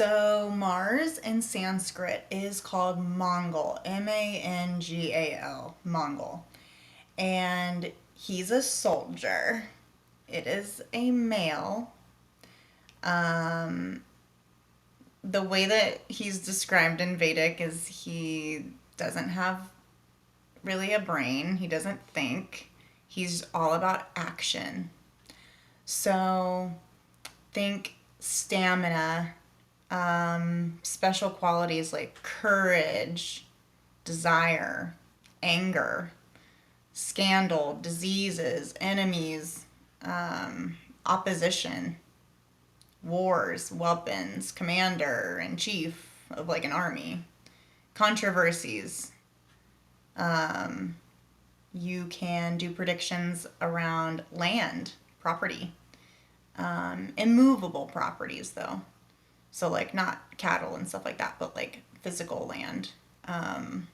So Mars in Sanskrit is called Mongol, Mangal, Mongol. And he's a soldier. It is a male. Um, the way that he's described in Vedic is he doesn't have really a brain. He doesn't think. He's all about action. So think stamina, special qualities like courage, desire, anger, scandal, diseases, enemies, opposition, wars, weapons, commander and chief of like an army, controversies. Um, you can do predictions around land, property, immovable properties though. So like not cattle and stuff like that, but like physical land. Um,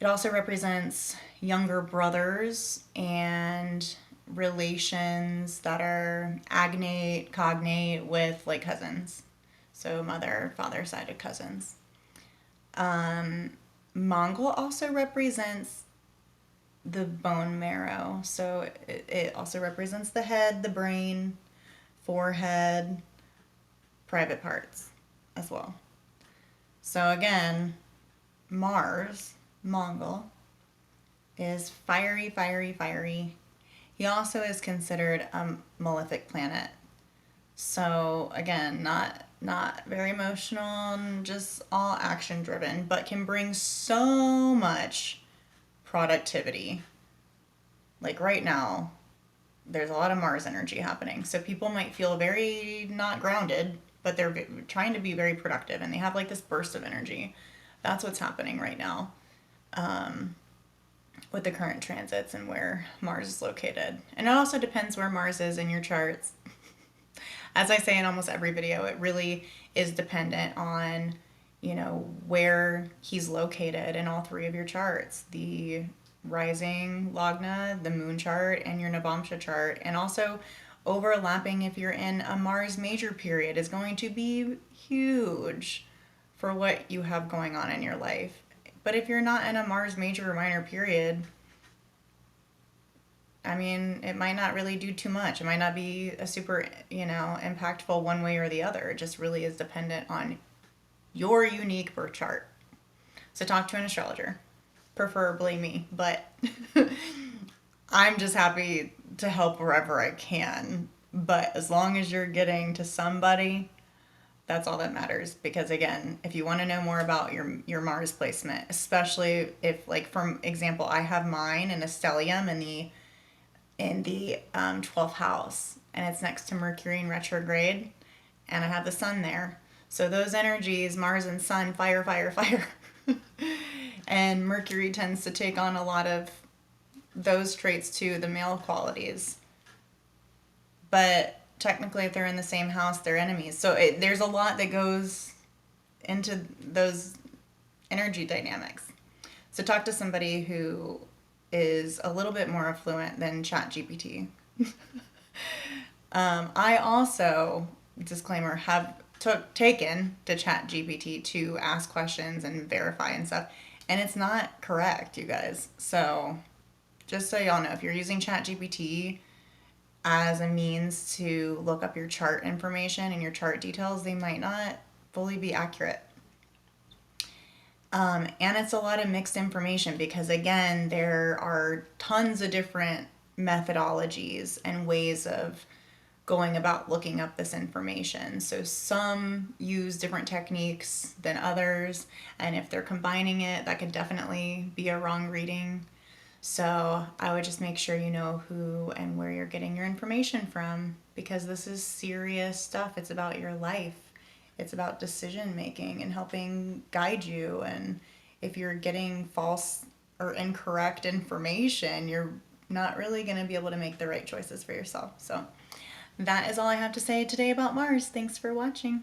it also represents younger brothers and relations that are agnate, cognate with like cousins. So mother, father side of cousins. Um, Mongol also represents the bone marrow. So it also represents the head, the brain, forehead, private parts as well. So again, Mars, Mongol, is fiery, fiery, fiery. He also is considered a malefic planet. So again, not very emotional and just all action driven, but can bring so much productivity. Like right now, there's a lot of Mars energy happening. So people might feel very not grounded, but they're trying to be very productive and they have like this burst of energy. That's what's happening right now, um, with the current transits and where Mars is located. And it also depends where Mars is in your charts. As I say in almost every video, it really is dependent on, where he's located in all three of your charts. The rising Lagna, the moon chart, and your Navamsha chart. And also overlapping if you're in a Mars major period is going to be huge for what you have going on in your life. But if you're not in a Mars major or minor period, I mean, it might not really do too much. It might not be a super, impactful one way or the other. It just really is dependent on your unique birth chart. So talk to an astrologer, preferably me, but I'm just happy to help wherever I can. But as long as you're getting to somebody, that's all that matters. Because again, if you want to know more about your Mars placement, especially if, like, for example, I have mine in a stellium in the 12th house, and it's next to Mercury in retrograde, and I have the sun there. So those energies, Mars and Sun, fire, fire, fire. And Mercury tends to take on a lot of those traits too, the male qualities. But technically, if they're in the same house, they're enemies. So there's a lot that goes into those energy dynamics. So talk to somebody who is a little bit more affluent than ChatGPT. I also, disclaimer, have taken to ChatGPT to ask questions and verify and stuff, and it's not correct, you guys. So just so y'all know, if you're using ChatGPT as a means to look up your chart information and your chart details, they might not fully be accurate. And it's a lot of mixed information because, again, there are tons of different methodologies and ways of going about looking up this information. So some use different techniques than others, and if they're combining it, that could definitely be a wrong reading. So I would just make sure you know who and where you're getting your information from, because this is serious stuff. It's about your life. It's about decision making and helping guide you. And if you're getting false or incorrect information, you're not really going to be able to make the right choices for yourself. So that is all I have to say today about Mars. Thanks for watching.